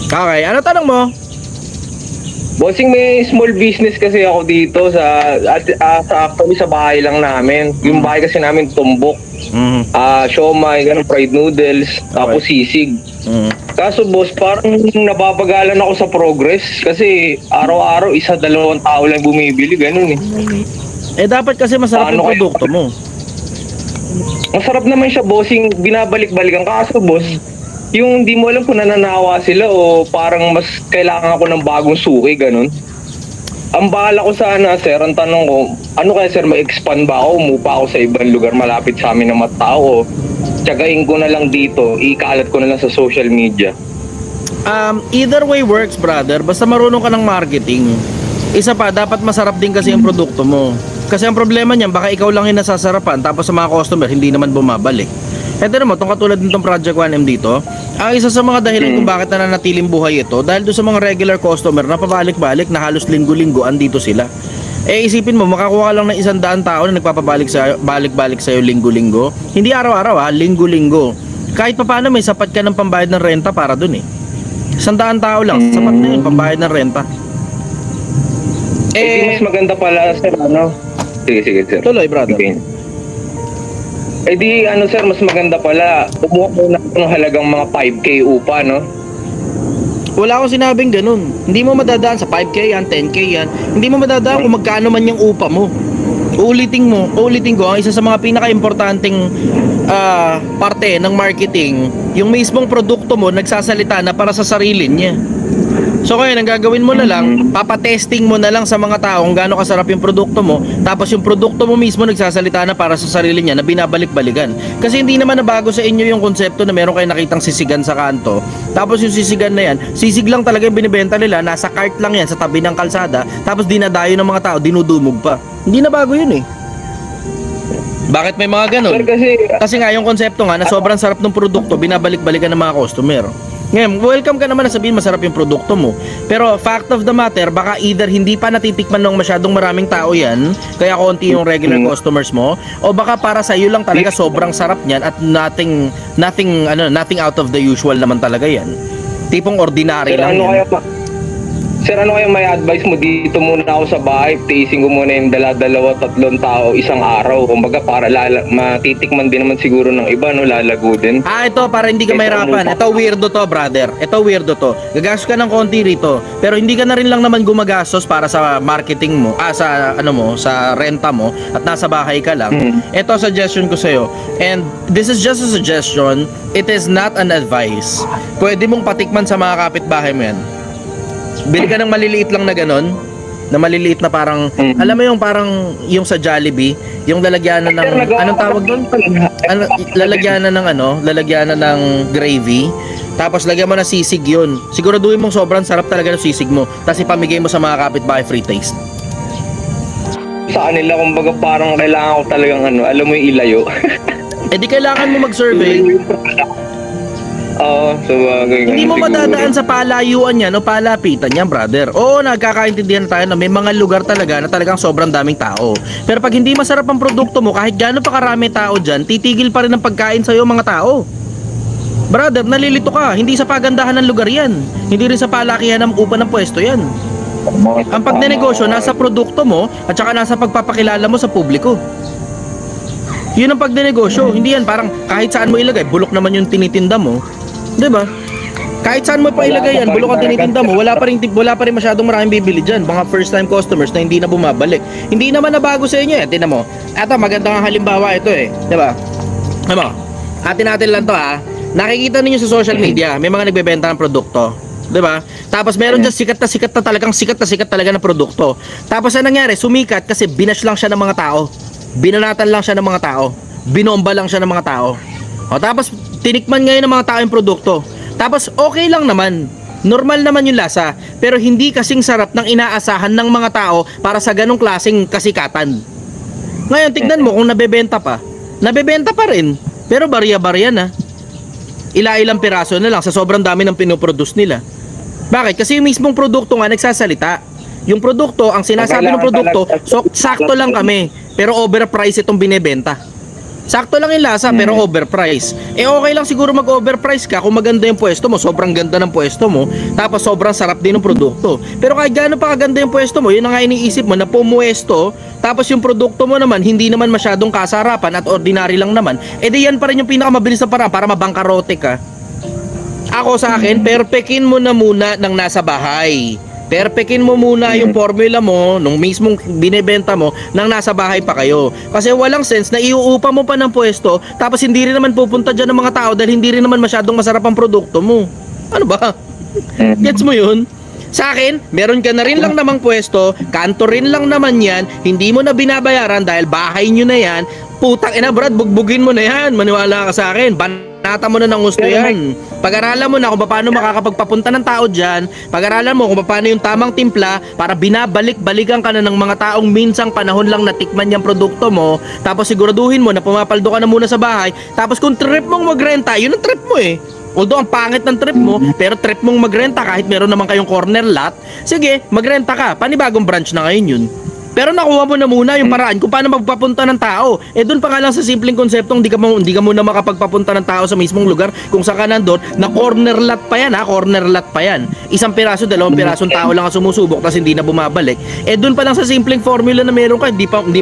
Okay, ano tanong mo? Bossing, may small business kasi ako dito actually sa bahay lang namin. Yung bahay kasi namin tumbok. Siomai, ganun, fried noodles, tapos sisig. Kaso boss, parang nababagalan ako sa progress kasi araw-araw isa, dalawang tao lang bumibili, ganun eh. Eh dapat kasi masarap yung produkto mo. Masarap naman siya, bossing, binabalik-balikan. Kaso boss, yung di mo alam kung nananawa sila o parang mas kailangan ako ng bagong suki, ganun. Ang bahala ko sana, sir, ang tanong ko, ano kaya sir, mag-expand ba ako, umupa ako sa ibang lugar malapit sa amin ng mga tao, o tiyagain ko na lang dito, ikalat ko na lang sa social media? Either way works, brother, basta marunong ka ng marketing. Isa pa, dapat masarap din kasi yung produkto mo. Kasi ang problema niyan, baka ikaw lang yung nasasarapan, tapos sa mga customer, hindi naman bumabalik. Ito naman, itong katulad nitong Project 1M dito, ang isa sa mga dahilan kung bakit nananatiling buhay ito, dahil doon sa mga regular customer na pabalik-balik na halos linggo-linggo andito sila. Eh isipin mo, makakuha ka lang ng 100 tao na nagpapabalik sa balik-balik sa'yo linggo-linggo. Hindi araw-araw ha, linggo-linggo. Kahit pa paano may sapat ka ng pambayad ng renta para doon eh. 100 tao lang, sapat na yun, pambayad ng renta. Mas maganda pala, sir, ano? Sige, sir. Tuloy, brother. Okay. Eh di, ano sir, mas maganda pala, kumuha ko na ng halagang mga 5K upa, no? Wala akong sinabing ganun. Hindi mo madadaan sa 5K yan, 10K yan. Hindi mo madadaan kung magkano man yung upa mo. Ulitin ko, ang isa sa mga pinaka-importanting parte ng marketing, yung mismong produkto mo nagsasalita na para sa sarili niya. So ngayon, ang gagawin mo na lang, papatesting mo na lang sa mga tao kung gaano kasarap yung produkto mo, tapos yung produkto mo mismo nagsasalita na para sa sarili niya na binabalik-balikan. Kasi hindi naman nabago sa inyo yung konsepto na meron kayo nakitang sisigan sa kanto, tapos yung sisigan na yan, sisig lang talaga yung binibenta nila, nasa cart lang yan sa tabi ng kalsada, tapos dinadayo ng mga tao, dinudumog pa. Hindi na bago yun eh. Bakit may mga ganun? Kasi nga yung konsepto nga na sobrang sarap ng produkto, binabalik-balikan ng mga customer. Ngayon, welcome ka naman na sabihin masarap yung produkto mo. Pero fact of the matter, baka either hindi pa natitikman ng masyadong maraming tao yan, kaya konti yung regular customers mo, o baka para sa iyo lang talaga sobrang sarap niyan at nothing out of the usual naman talaga yan. Tipong ordinary lang yan. Sir, ano kaya may advice mo? Dito muna ako sa bahay, tiising ko muna yung dalawa, tatlong tao isang araw. Kumbaga para matitikman din naman siguro ng iba, no? Lalago din. Ito para hindi ka mahirapan. Ito weirdo to, brother. Ito weirdo to. Gagastos ka ng konti rito, pero hindi ka na rin lang naman gumagastos para sa marketing mo, sa renta mo at nasa bahay ka lang. Ito suggestion ko sa'yo. And this is just a suggestion. It is not an advice. Pwede mong patikman sa mga kapitbahay mo yan. Bili ka ng maliliit lang na ganon, na maliliit na parang, alam mo yung parang yung sa Jollibee, yung lalagyanan ng, anong tawag doon? Lalagyanan ng gravy, tapos lagyan mo na sisig yun. Siguraduhin mong sobrang sarap talaga ng sisig mo, tapos ipamigay mo sa mga kapitbahay free taste. Sa kanila, kumbaga parang kailangan ko talagang alam mo yung ilayo. Eh di kailangan mo mag-survey. Oo, hindi mo madadaan sa palayuan yan o palapitan yan, brother. Oo, nagkakaintindihan tayo na may mga lugar talaga na talagang sobrang daming tao. Pero pag hindi masarap ang produkto mo, kahit gaano pa karami tao dyan, titigil pa rin ang pagkain sa'yo mga tao. Brother, nalilito ka. Hindi sa pagandahan ng lugar yan. Hindi rin sa palakihan ng upa ng pwesto yan. Ang pagnenegosyo nasa produkto mo at saka nasa pagpapakilala mo sa publiko. Yun ang pagnenegosyo. Hindi yan parang kahit saan mo ilagay, bulok naman yung tinitinda mo. 'Di ba? Kahit saan mo pa ilagay yan, bulok ang tinitinda mo, wala pa rin masyadong maraming bibili diyan. Mga first time customers na hindi na bumabalik. Hindi naman nabago sa inyo eh. Tingnan mo. Eto, magandang halimbawa ito eh, 'di ba? Ano? Atin lang 'to ha. Nakikita niyo sa social media, may mga nagbebenta ng produkto. 'Di ba? Tapos meron diyan sikat na sikat talaga na produkto. Tapos ano nangyari? Sumikat kasi binash lang siya ng mga tao. Binanatan lang siya ng mga tao. Binomba lang siya ng mga tao. O tapos tinikman ngayon ng mga tao yung produkto. Tapos okay lang naman. Normal naman yung lasa. Pero hindi kasing sarap ng inaasahan ng mga tao para sa ganong klaseng kasikatan. Ngayon tignan mo kung nabebenta pa. Nabebenta pa rin. Pero barya-barya na. Ila-ilang piraso na lang sa sobrang dami ng pinoproduce nila. Bakit? Kasi yung mismong produkto nga nagsasalita. Yung produkto, ang sinasabi ng produkto, so sakto lang kami. Pero overprice itong binebenta. Sakto lang yung lasa pero overprice. Okay lang siguro mag-overprice ka kung maganda yung pwesto mo, sobrang ganda ng pwesto mo, tapos sobrang sarap din ng produkto. Pero kahit gaano pa kaganda yung pwesto mo, yun ang nga iniisip mo na pumuesto, tapos yung produkto mo naman hindi naman masyadong kasarapan at ordinary lang naman, di yan pa rin yung pinakamabilis na paraan para mabangkarote ka. Ako sa akin, perpekin mo na muna ng nasa bahay. Perpekin mo muna yung formula mo nung mismong binebenta mo nang nasa bahay pa kayo. Kasi walang sense na iuupa mo pa ng pwesto tapos hindi rin naman pupunta dyan ng mga tao dahil hindi rin naman masyadong masarap ang produkto mo. Ano ba? Gets mo yun? Sa akin, meron ka na rin lang namang pwesto, kanto rin lang naman yan, hindi mo na binabayaran dahil bahay nyo na yan. Putang ina Brad, bugbugin mo na yan. Maniwala ka sa akin. Banata mo na ng gusto yan. Pag-aralan mo na kung paano makakapagpapunta ng tao dyan. Pag-aralan mo kung paano yung tamang timpla para binabalik-balikan ka na ng mga taong minsang panahon lang natikman yung produkto mo. Tapos siguraduhin mo na pumapaldo ka na muna sa bahay. Tapos kung trip mong magrenta, yun ang trip mo eh. Although ang pangit ng trip mo, pero trip mong magrenta kahit meron naman kayong corner lot, sige, magrenta ka. Panibagong branch na ngayon yun. Pero nakuha mo na muna yung paraan kung paano magpapunta ng tao. Doon pa nga lang sa simpleng konseptong hindi ka muna makapagpapunta ng tao sa mismong lugar kung saan ka nandun, na corner lot pa yan ha, corner lot pa yan. Isang piraso, dalawang pirasong tao lang ang sumusubok tapos hindi na bumabalik. Doon pa lang sa simpleng formula na meron ka, hindi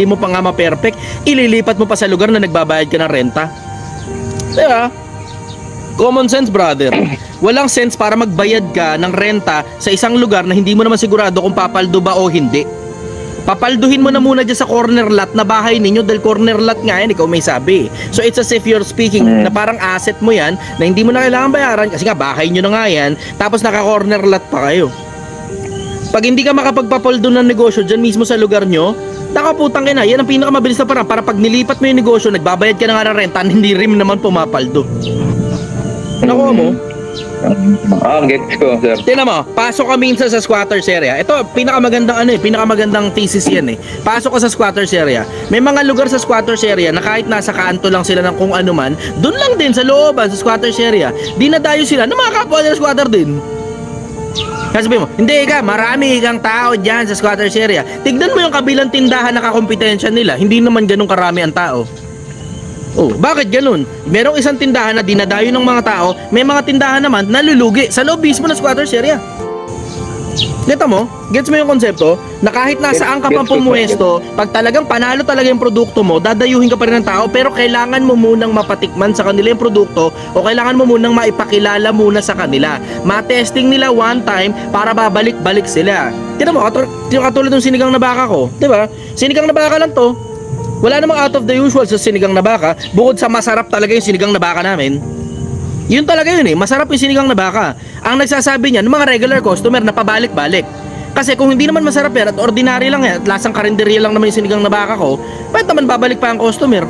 mo pa nga ma-perfect, ililipat mo pa sa lugar na nagbabayad ka ng renta. Diba? Common sense, brother. Walang sense para magbayad ka ng renta sa isang lugar na hindi mo naman sigurado kung papaldo ba o hindi. Papalduhin mo na muna dyan sa corner lot na bahay ninyo dahil corner lot nga yan, ikaw may sabi. So it's as if you're speaking na parang asset mo yan na hindi mo na kailangan bayaran kasi nga bahay nyo na nga yan, tapos naka-corner lot pa kayo. Pag hindi ka makapagpapaldo ng negosyo dyan mismo sa lugar nyo, nakaputang ina, yan ang pinakamabilis na parang para pag nilipat mo yung negosyo, nagbabayad ka na nga ng renta, hindi rin naman pumapaldo. Nakuha mo? Gets ko, sir. Tingnan mo, pasok ka minsan sa squatters area. Ito, pinakamagandang thesis yan eh. Pasok ka sa squatters area. May mga lugar sa squatters area na kahit nasa kanto lang sila ng kung ano man, doon lang din sa looban, sa squatters area, dinadayo sila na mga kapwa nila squatter din. Kasi sabihin mo, hindi ka, marami kang tao dyan sa squatters area. Tignan mo yung kabilang tindahan na kakompetensya nila, hindi naman ganun karami ang tao. Oh, bakit ganun? Merong isang tindahan na dinadayo ng mga tao, may mga tindahan naman na lulugi sa loob mismo ng squatters area. Gets mo? Gets mo yung konsepto? Na kahit nasaan ka pang pumuesto, pag talagang panalo talaga yung produkto mo, dadayuhin ka pa rin ng tao, pero kailangan mo munang mapatikman sa kanila yung produkto o kailangan mo munang maipakilala muna sa kanila. Ma-testing nila one time para babalik-balik sila. Tignan mo, yung katulad ng sinigang na baka ko, diba? Sinigang na baka lang to. Wala namang out of the usual sa sinigang na baka, bukod sa masarap talaga yung sinigang na baka namin. Yun talaga yun eh, masarap yung sinigang na baka. Ang nagsasabi niyan, mga regular customer na pabalik-balik. Kasi kung hindi naman masarap yan at ordinary lang yan, at lasang karinderya lang naman yung sinigang na baka ko, bakit naman babalik pa ang customer?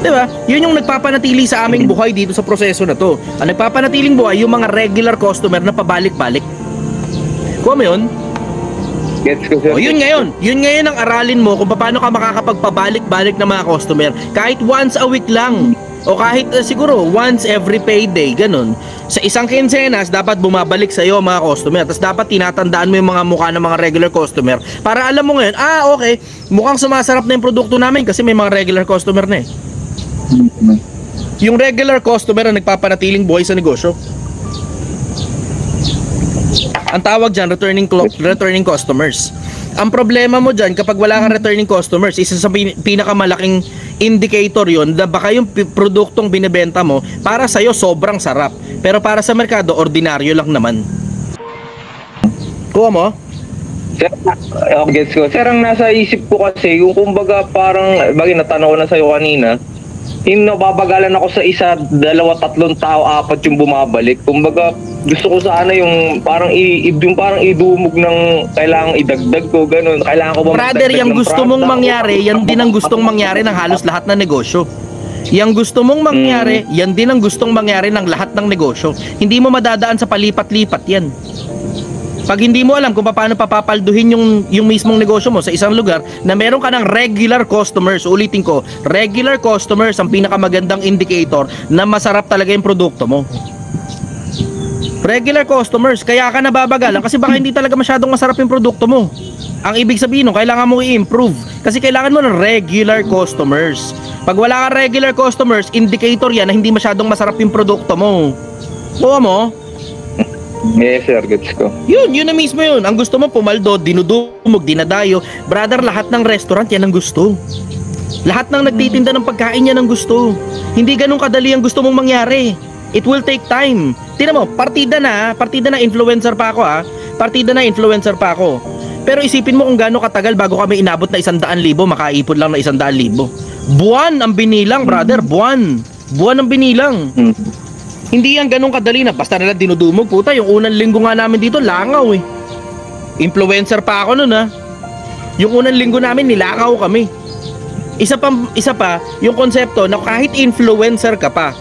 Diba? Yun yung nagpapanatili sa aming buhay dito sa proseso na to. Ang nagpapanatiling buhay, yung mga regular customer na pabalik-balik. Kuha mo yun? Gets ko, sir. Yun ngayon ang aralin mo kung paano ka makakapagpabalik-balik ng mga customer. Kahit once a week lang. O kahit siguro once every payday, ganun. Sa isang quincenas, dapat bumabalik sa'yo mga customer. Tapos dapat tinatandaan mo yung mga mukha ng mga regular customer. Para alam mo ngayon, okay, mukhang sumasarap na yung produkto namin kasi may mga regular customer na eh. Yung regular customer ang nagpapanatiling buhay sa negosyo. Ang tawag dyan, returning customers. Ang problema mo dyan, kapag wala kang returning customers, isa sa pinakamalaking indicator yun na baka yung produktong binibenta mo, para sa'yo sobrang sarap. Pero para sa merkado, ordinaryo lang naman. Kuha mo? Sir, gets ko. Sir, ang nasa isip ko kasi, yung kumbaga parang, bagay natanong ko na sa'yo kanina, yung nababagalan ako sa isa, dalawa, tatlong tao, apat yung bumabalik. Kumbaga, gusto ko sana yung parang idumog ng kailangang idagdag ko, ganun. Kailangan ko ba brother, yung gusto mong mangyari, yan din ang gustong mangyari ng halos lahat ng negosyo. Yang gusto mong mangyari, yan din ang gustong mangyari ng lahat ng negosyo. Hindi mo madadaan sa palipat-lipat yan. Pag hindi mo alam kung paano papapalduhin yung mismong negosyo mo sa isang lugar na meron ka ng regular customers, ulitin ko, regular customers ang pinakamagandang indicator na masarap talaga yung produkto mo. regular customers. Kaya ka nababagalan kasi baka hindi talaga masyadong masarap yung produkto mo. Ang ibig sabihin nun, kailangan mo i-improve. Kasi kailangan mo ng regular customers. Pag wala kang regular customers, indicator yan na hindi masyadong masarap yung produkto mo. Kuha mo? Yes sir, gets ko. Yun na mismo yun. Ang gusto mo pumaldo, dinudumog, dinadayo. Brother, lahat ng restaurant yan ang gusto. Lahat ng nagtitinda ng pagkain yan ang gusto. Hindi ganun kadali ang gusto mong mangyari. It will take time. Tingnan mo, partida na influencer pa ako ha. Partida na influencer pa ako. Pero isipin mo kung gaano katagal bago kami inabot na 100,000, makaipon lang na 100,000. Buwan ang binilang, brother, buwan. Buwan ang binilang. Hindi yan ganun kadali na basta nalang dinudumog. Puta, yung unang linggo nga namin dito, langaw eh. Influencer pa ako nun ha. Yung unang linggo namin, nilangaw kami. Isa pa, yung konsepto na kahit influencer ka pa,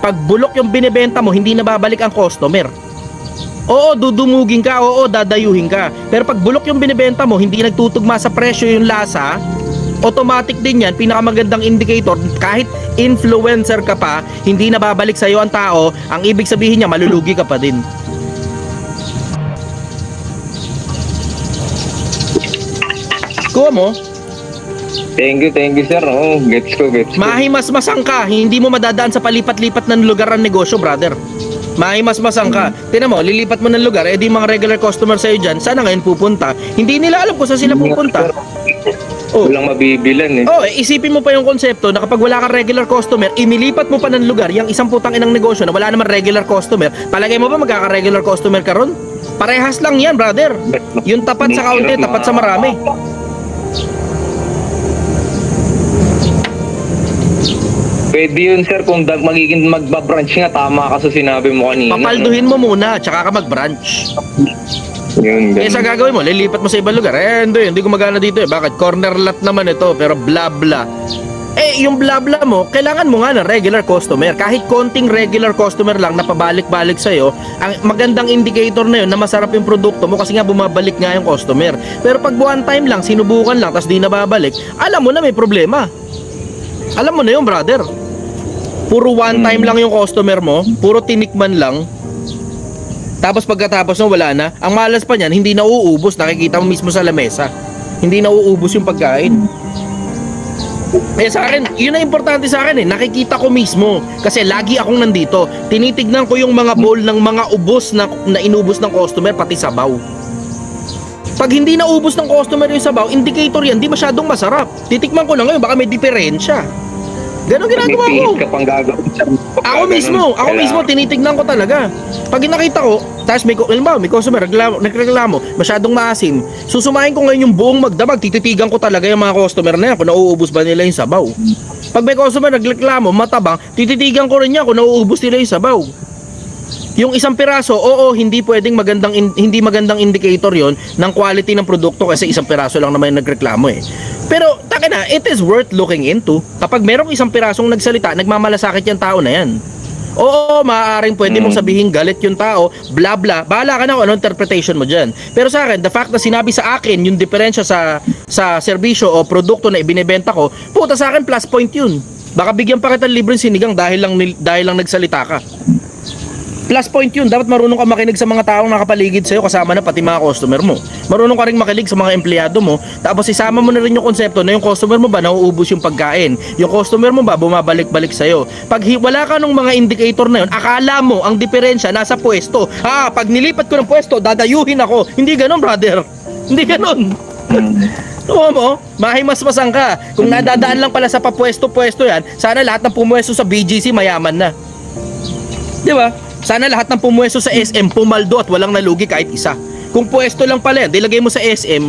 pag bulok yung binibenta mo, hindi na babalik ang customer. Oo, dudumugin ka, oo, dadayuhin ka. Pero pag bulok yung binibenta mo, hindi nagtutugma sa presyo yung lasa, automatic din yan, pinakamagandang indicator, kahit influencer ka pa, hindi na babalik sa'yo ang tao, ang ibig sabihin niya, malulugi ka pa din. Kuha mo? Thank you sir. Oh, gets ko. Mahimasmasang ka, hindi mo madadaan sa palipat-lipat ng lugar ng negosyo, brother. Mahimasmasang ka. Tingnan mo, lilipat mo ng lugar, di mga regular customer sa'yo dyan, sana ngayon pupunta. Hindi nila alam kung saan sila pupunta. Walang mabibilan eh. Isipin mo pa yung konsepto na kapag wala kang regular customer, inilipat mo pa ng lugar, yung isang putang inang negosyo na wala naman regular customer, palagay mo ba magkaka-regular customer ka ron? Parehas lang yan, brother. Yung tapat sa kaunti, tapat sa marami. Pwede yun sir kung magiging magbabranch nga, tama ka sa sinabi mo kanina. Papalduhin mo muna, tsaka ka mag-branch. Yun, sa gagawin mo, lilipat mo sa ibang lugar. Hindi gumagana dito eh. Bakit? Corner lot naman ito, pero bla bla. Yung bla bla mo, kailangan mo nga ng regular customer. Kahit konting regular customer lang na pabalik-balik sa'yo, ang magandang indicator na yun na masarap yung produkto mo kasi nga bumabalik nga yung customer. Pero pag one time lang, sinubukan lang, tapos di nababalik, alam mo na may problema. Alam mo na yun, brother. Puro one time lang yung customer mo, puro tinikman lang. Tapos pagkatapos nung wala na, ang malas pa niyan, hindi na uubos, nakikita mo mismo sa lamesa. Hindi na uubos yung pagkain. Sa akin, yun na importante sa akin eh, nakikita ko mismo. Kasi lagi akong nandito, tinitignan ko yung mga bowl ng mga ubos na inubos ng customer, pati sabaw. Pag hindi na ubos ng customer yung sabaw, indicator yan, di masyadong masarap. Titikman ko na ngayon, baka may diferensya. Ganon ginagawa ko. Ako mismo, tinitignan ko talaga. Pag nakita ko, tapos may customer nagreklamo, masyadong maasim, susumahin ko ngayon yung buong magdamag, tititigan ko talaga yung mga customer na yan kung nauubos ba nila yung sabaw. Pag may customer nagreklamo, matabang, tititigan ko rin yan kung nauubos nila yung sabaw. Yung isang piraso, hindi pwedeng hindi magandang indicator yon ng quality ng produkto kasi isang piraso lang naman yung nagreklamo eh. Pero taka na, it is worth looking into. Kapag merong isang pirasong nagsalita, nagmamalasakit yung tao na yan. Maaaring pwede mong sabihin galit yung tao, bla bla, bahala ka na kung anong interpretation mo dyan. Pero sa akin, the fact na sinabi sa akin yung diferensya sa serbisyo o produkto na ibinebenta ko, puta sa akin plus point yun. Baka bigyan pa kita libreng sinigang dahil lang nagsalita ka. Plus point yun, dapat marunong ka makinig sa mga taong nakapaligid sa'yo, kasama na pati mga customer mo. Marunong ka rin makinig sa mga empleyado mo, tapos isama mo na rin yung konsepto na yung customer mo ba nauubos yung pagkain, yung customer mo ba bumabalik-balik sa'yo. Pag wala ka nung mga indicator na yun, akala mo ang diferensya nasa pwesto. Pag nilipat ko ng pwesto, dadayuhin ako. Hindi ganon, brother. Hindi ganon. Oo mo, mahimasmasan ka. Kung nadadaan lang pala sa papwesto-pwesto yan, sana lahat ng pumwesto sa BGC mayaman na. Di ba? Sana lahat ng pumwesto sa SM pumaldo at walang nalugi kahit isa. Kung pwesto lang pala yan, dilagay mo sa SM.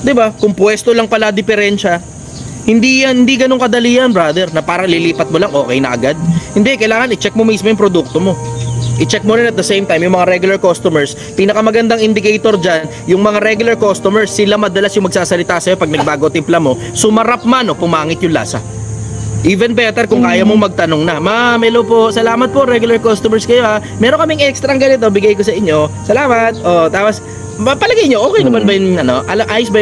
'Di ba? Kung pwesto lang pala diferensya. Hindi ganun kadali yan, brother, na parang lilipat mo lang okay na agad. Hindi, kailangan i-check mo mismo yung produkto mo. I-check mo rin at the same time yung mga regular customers. Pinakamagandang indicator dyan, yung mga regular customers, sila madalas yung magsasalita sa'yo pag nagbago timpla mo, sumarap man o pumangit yung lasa. Even better kung kaya mong magtanong na, ma'am, hello po, salamat po, regular customers kayo ha. Meron kaming extra ganito, bigay ko sa inyo. Salamat. Tapos palagay nyo, okay naman ba yung ayos ba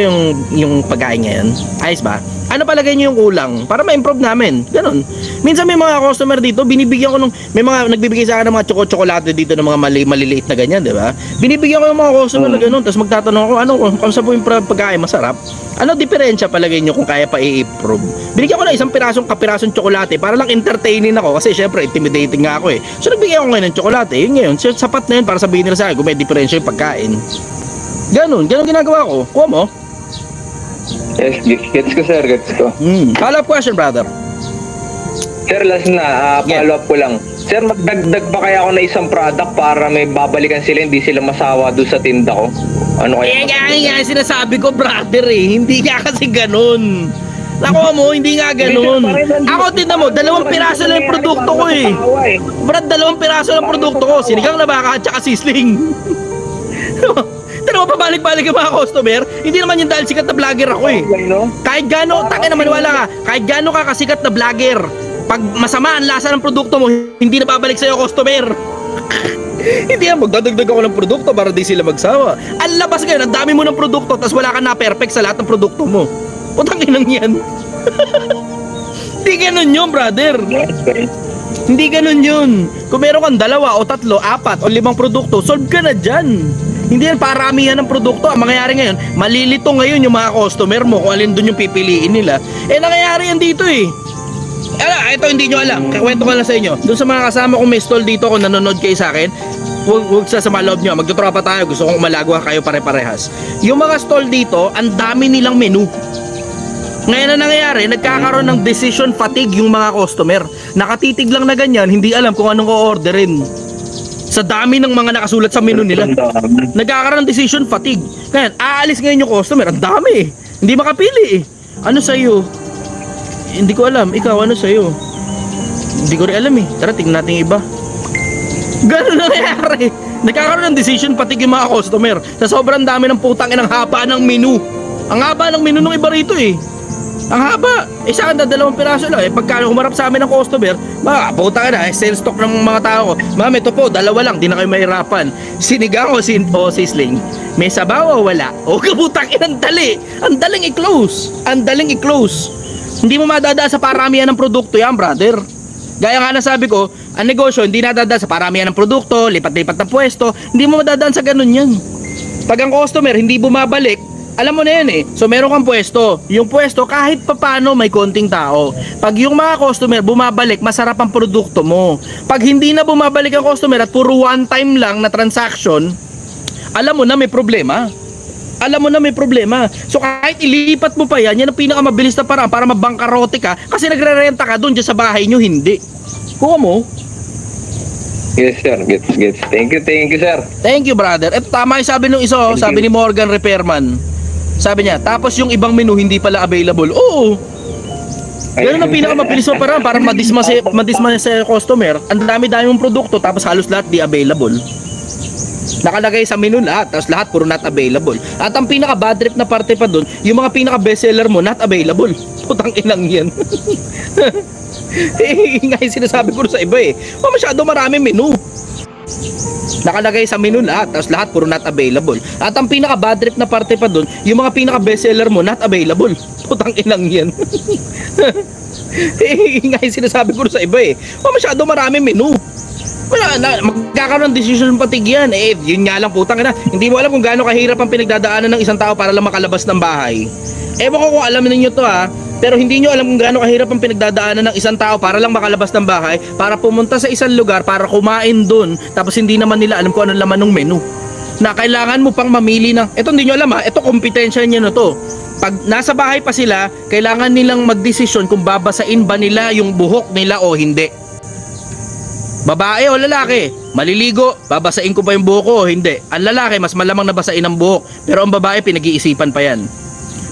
yung pagkain ngayon? Ayos ba? Ano palagay niyo yung kulang? Para ma-improve namin. Ganon. Minsan may mga customer dito, binibigyan ko may mga nagbibigay sa akin ng mga chocolate dito ng mga maliliit na ganyan, di ba? Binibigyan ko ng mga customer na ganon, tapos magtatanong ako, kung sa po yung pagkain masarap? Ano diferensya palagay niyo kung kaya pa i-improve? Binigyan ko na isang kapirasong tsokolate para lang entertainin ako kasi syempre intimidating nga ako eh. So nagbigyan ko ngayon ng tsokolate, yun ngayon, sapat na yun para sabihin nila sa akin kung may diferensya yung pagkain. Ganon ginagawa ko. Kuha mo? Yes, gets ko sir, gets ko. Follow up question, brother. Sir, last na, follow up ko lang. Sir, magdagdag ba kaya ako na isang product para may babalikan sila, hindi sila masawa doon sa tinda ko? Ano kaya? Nga sinasabi ko, brother eh. Hindi nga kasi ganun. Nakuha mo, hindi nga ganun. Ako, tingnan mo, 2 piraso lang yung produkto ko eh. Brad, 2 piraso lang produkto ko. Sinigang na baka at saka sisling. Tara mo, pabalik-balik yung mga customer. Hindi naman yung dahil sikat na vlogger ako eh. Kahit gano'n, takin na maniwala ka, kahit gano'n ka kasikat na vlogger, pag masama ang lasa ng produkto mo, hindi na babalik sa'yo customer. Hindi na, magdadagdag ako ng produkto para di sila magsawa. Ang labas ngayon, ang dami mo ng produkto, tapos wala ka na perfect sa lahat ng produkto mo. Putang inang yan. Hindi ganun yun, brother. Hindi ganun yun. Kung meron kang 2 o 3, 4 o 5 produkto, solve ka na dyan. Hindi yan paramihan ng produkto. Ang mangyayari ngayon, malilito ngayon yung mga customer mo kung alin dun yung pipiliin nila. Nangyayari yan dito eh. Ito hindi nyo alam. Kakwento ko lang sa inyo. Doon sa mga kasama kong may stall dito, kung nanonood kayo sa akin, huwag sa loob nyo. Magtutropa tayo. Gusto kong umalagwa kayo pare-parehas. Yung mga stall dito, ang dami nilang menu. Ngayon na nangyayari, nagkakaroon ng decision fatigue yung mga customer. Nakatitig lang na ganyan, hindi alam kung anong o-orderin. Sa dami ng mga nakasulat sa menu nila, nagkakaroon ng decision fatigue. Ngayon, aalis ngayon yung customer, ang dami eh. Hindi makapili eh. Ano sa'yo? Hindi ko alam. Ikaw, ano sa'yo? Hindi ko rin alam eh. Tara, tingnan natin yung iba. Ganun na nangyayari. Nagkakaroon ng decision fatigue yung mga customer. Sa sobrang dami ng putang inang haba ng menu. Ang haba ng menu ng iba rito eh. Ang haba. Sa akin, 2 piraso lang. Pagka humarap sa amin ng customer, puta ka na, sales stock ng mga tao ko. Ma'am, ito po, 2 lang, di na kayo mahirapan. Sinigang o sisling? May sabaw o wala? O kabutang inang dali. Ang daling i-close. Ang daling i-close. Hindi mo madadaan sa paramihan ng produkto yan, brother. Gaya nga na sabi ko, ang negosyo, hindi nadadaan sa paramihan ng produkto, lipat-lipat ng pwesto. Hindi mo madadaan sa ganun yan. Pag ang customer hindi bumabalik, alam mo na yan eh. So meron kang pwesto. Yung pwesto kahit papano may konting tao. Pag yung mga customer bumabalik, masarap ang produkto mo. Pag hindi na bumabalik ang customer at puro one time lang na transaction, alam mo na may problema. Alam mo na may problema. So kahit ilipat mo pa yan, yan ang pinakamabilis na paraan para mabangkarote ka kasi nagre-renta ka doon dyan sa bahay nyo, hindi. Kuha mo. Yes sir, gets. Thank you sir. Thank you brother. Ito tama yung sabi nung isa, sabi ni Morgan Repairman. Sabi niya, tapos yung ibang menu hindi pala available. Oo. Ganun ang pinakamabilis mo para madisma sa customer. Ang dami-dami mong produkto tapos halos lahat di available. Nakalagay sa menu lahat, tapos lahat puro not available. At ang pinaka-bad trip na parte pa dun, yung mga pinaka-bestseller mo not available. Putang inang yan. Nga yung sinasabi ko sa iba eh. Masyado marami menu. Nakalagay sa menu lahat, tapos lahat puro not available. At ang pinaka-bad trip na parte pa dun, yung mga pinaka-bestseller mo not available. Putang inang yan. Nga yung sinasabi ko sa iba eh. Masyado marami menu. Magkakaroon ng decision fatigue yan. Yun nga lang putang ina. Hindi mo alam kung gaano kahirap ang pinagdadaanan ng isang tao para lang makalabas ng bahay. Ewan ko kung alam ninyo to ha. Pero hindi nyo alam kung gaano kahirap ang pinagdadaanan ng isang tao para lang makalabas ng bahay, para pumunta sa isang lugar para kumain dun, tapos hindi naman nila alam kung anong laman ng menu. Na kailangan mo pang mamili ng, eto hindi nyo alam ha, eto kompetensya nyo na to. Pag nasa bahay pa sila, kailangan nilang magdesisyon kung babasain ba nila yung buhok nila o hindi. Babae o lalaki, maliligo, babasain ko pa yung buhok ko o hindi. Ang lalaki, mas malamang nabasain ang buhok, pero ang babae, pinag-iisipan pa yan.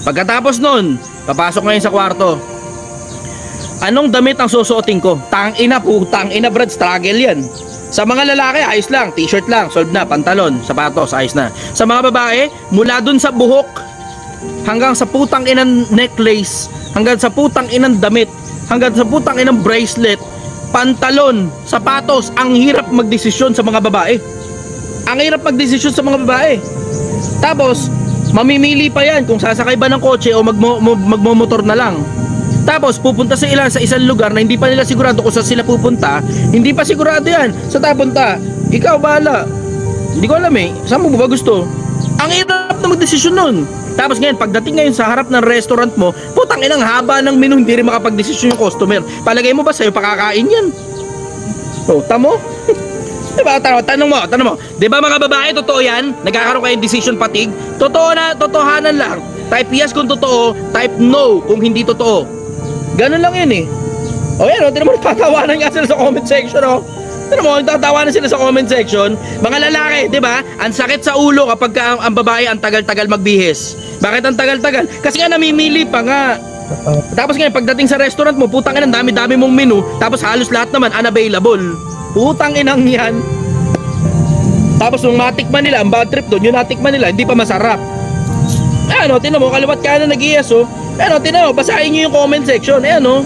Pagkatapos nun, papasok ngayon sa kwarto. Anong damit ang susuotin ko? Tangina brad, struggle yan. Sa mga lalaki, ayos lang, t-shirt lang, solve na, pantalon, sapatos, ayos na. Sa mga babae, mula dun sa buhok, hanggang sa putang inang necklace, hanggang sa putang inang damit, hanggang sa putang inang bracelet, pantalon, sapatos, ang hirap magdesisyon sa mga babae. Ang hirap magdesisyon sa mga babae. Tapos, Mamimili pa yan kung sasakay ba ng kotse o magmomotor na lang. Tapos pupunta sila sa isang lugar na hindi pa nila sigurado kung saan sila pupunta. Hindi pa sigurado yan. Sa tapunta, ikaw bahala. Hindi ko alam eh. Saan mo ba gusto? Ang hirap na magdesisyon nun. Tapos ngayon, pagdating ngayon sa harap ng restaurant mo, putang inang haba ng menu, hindi rin makapagdesisyon yung customer. Palagay mo ba sa'yo pakakain yan? O, tamo? Diba? Tanong mo. Diba mga babae, totoo yan? Nagkakaroon kayo decision fatigue? Totohanan lang. Type yes kung totoo, type no kung hindi totoo. Ganun lang yun eh. O yan o, tinan mo, tatawanan nga sila sa comment section o. Tinan mo, tatawanan sila sa comment section. Mga lalaki, di ba? Ang sakit sa ulo kapag ang babae ang tagal-tagal magbihis. Bakit ang tagal-tagal? Kasi nga namimili pa nga. Tapos ngayon, pagdating sa restaurant mo, putang inang dami-dami mong menu. Tapos halos lahat naman unavailable. Putang inang yan. Tapos nung matikman nila, ang bad trip doon, yung natikman nila, hindi pa masarap. Ano, tinan mo, kaliwat ka na nag-ias oh. Ano, tinan mo, basahin nyo yung comment section. Ano,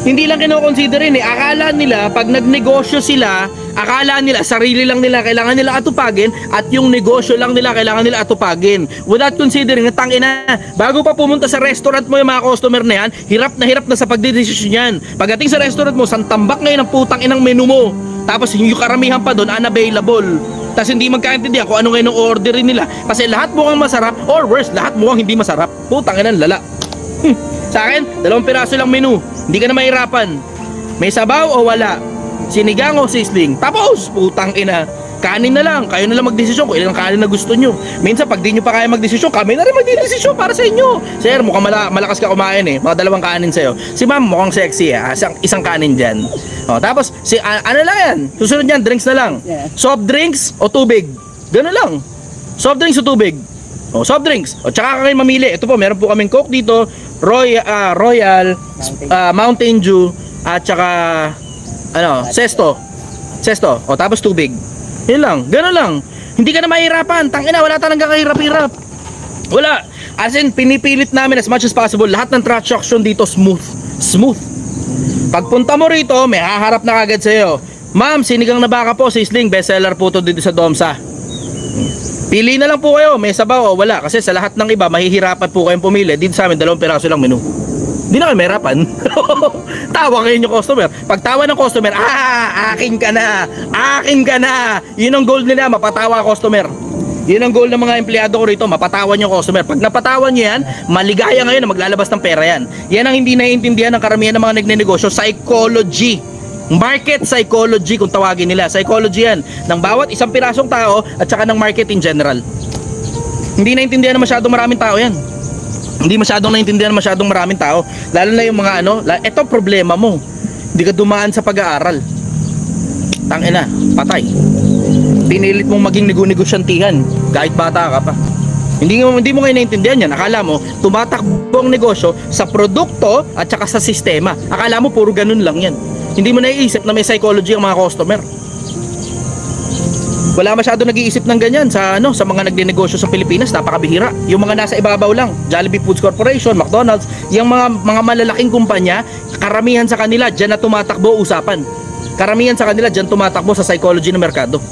hindi lang kinoconsiderin eh. Akala nila, pag nagnegosyo sila, akala nila, sarili lang nila kailangan nila atupagin at yung negosyo lang nila kailangan nila atupagin. Without considering, tangina, bago pa pumunta sa restaurant mo yung mga customer na yan, hirap na sa pagdidesisyon yan. Pagdating sa restaurant mo, santambak ngayon ang putang inang menu mo. Tapos yung karamihan pa doon, unavailable. Tapos hindi magkaintindihan kung ano ngayon ang orderin nila. Kasi lahat mukhang masarap or worse, lahat mukhang hindi masarap. Putang inang lala. Sa akin, 2 piraso lang menu. Hindi ka na mahirapan. May sabaw o wala? Sinigang o sisling? Tapos, putang ina. Kanin na lang. Kayo na lang magdesisyon kung ilang kanin na gusto nyo. Minsan, pag di nyo pa kaya magdesisyon, kami na rin magdesisyon para sa inyo. Sir, mukhang malakas ka kumain eh. Mga 2 kanin sa'yo. Si ma'am, mukhang sexy eh. Isang kanin dyan. O, tapos, ano lang yan? Susunod yan, drinks na lang. Soft drinks o tubig? Gano'n lang. Soft drinks o tubig? O, soft drinks. O, tsaka kayo mamili. Ito po, meron po kaming Coke dito. Royal, Mountain Dew, at tsaka Sesto. O tapos tubig. Yun lang, gano'n lang. Hindi ka na mahirapan. Tangina, wala talagang kahirap-hirap. Wala. As in, pinipilit namin as much as possible. Lahat ng transaction dito smooth. Pagpunta mo rito, may haharap na kagad sa'yo. Ma'am, sinigang na baka po, sisling, bestseller po to dito sa Domsa. Pili na lang po kayo, may sabaw o wala. Kasi sa lahat ng iba, mahihirapan po kayong pumili. Dito sa amin, 2 piraso lang menu. Hindi na kayo mahirapan. Tawa kayo yung customer. Pag tawa ng customer, akin ka na. Yun ang goal nila, mapatawa customer. Yun ang goal ng mga empleyado ko rito, mapatawan yung customer. Pag napatawan nyo yan, maligaya ngayon na maglalabas ng pera yan. Yan ang hindi naiintindihan ng karamihan ng mga nagnenegosyo. Psychology. Market psychology kung tawagin nila. Psychology yan ng bawat isang pirasong tao at saka ng market in general. Hindi naiintindihan na masyadong maraming tao yan. Hindi masyadong naiintindihan na masyadong maraming tao. Lalo na yung mga ito problema mo. Hindi ka dumaan sa pag-aaral. Tangina, patay. Pinilit mong maging negosyantihan kahit bata ka pa. Hindi mo ngayon naiintindihan yan. Akala mo tumatakbo ang negosyo sa produkto at saka sa sistema. Akala mo puro ganun lang yan. Hindi mo naiisip na may psychology ang mga customer. Wala masyado nag-iisip ng ganyan sa mga nagdenegosyo sa Pilipinas, napakabihira. Yung mga nasa ibabaw lang, Jollibee Foods Corporation, McDonald's, yung mga malalaking kumpanya, karamihan sa kanila diyan na tumatakbo usapan. Karamihan sa kanila diyan tumatakbo sa psychology ng merkado.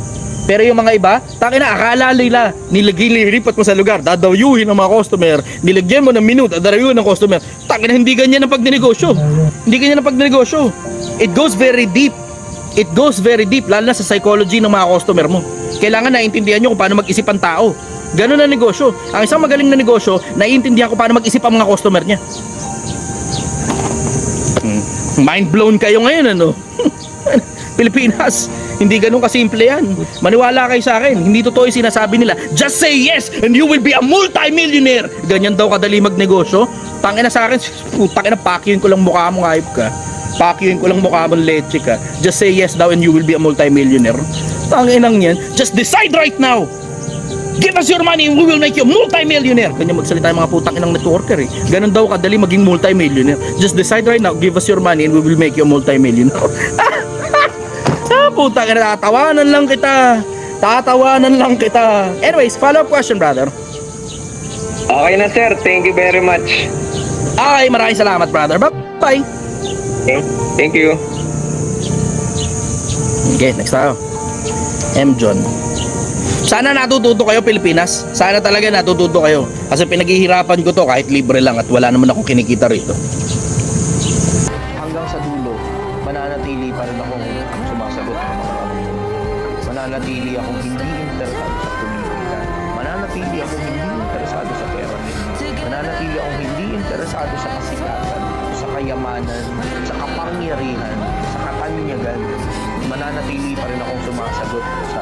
Pero yung mga iba, tangina, akala nila, nililipat mo sa lugar, dadawyuhin ng mga customer, nilagyan mo ng menu, dadawyuhin ng customer. Tangina, hindi ganyan ang pagdinegosyo. Hindi ganyan ang pagdinegosyo. It goes very deep. It goes very deep, lalo na sa psychology ng mga customer mo. Kailangan naiintindihan nyo kung paano mag-isip ang tao. Ganun na negosyo. Ang isang magaling na negosyo, naiintindihan kung paano mag-isip ang mga customer niya. Mind blown kayo ngayon, Pilipinas, hindi ganun kasimple yan. Maniwala kayo sa akin, hindi totoo yung sinasabi nila. Just say yes and you will be a multi-millionaire. Ganyan daw kadali magnegosyo. Tangina sa akin, putangina, pakyuin ko lang mukha mo, hayop ka. Pakyuin ko lang mukha mo, leche ka. Just say yes daw and you will be a multi-millionaire. Tanginang yan. Just decide right now. Give us your money and we will make you a multi-millionaire. Ganyan magsalita yung mga putang inang networker eh. Ganun daw kadali maging multi-millionaire. Just decide right now, give us your money and we will make you a multi-millionaire. Putang ina, tatawanan lang kita. Anyways, follow-up question, brother. Okay na sir, thank you very much. Okay, maraming salamat, brother. Bye-bye. Thank you. Okay, next tayo. M. John. Sana natututo kayo, Pilipinas. Sana talaga natututo kayo. Kasi pinaghihirapan ko to kahit libre lang at wala naman akong kinikita rito. Hanggang sa dulo, mananatili pa rin akong sumasagot ng mga tanong. Mananatili akong hindi interesado sa politika. Mananatili akong hindi interesado sa pera. Mananatili akong hindi interesado sa kasikatan, sa kayamanan, sa kapangyarihan, sa katanyagan. Mananatili pa rin akong sumasagot sa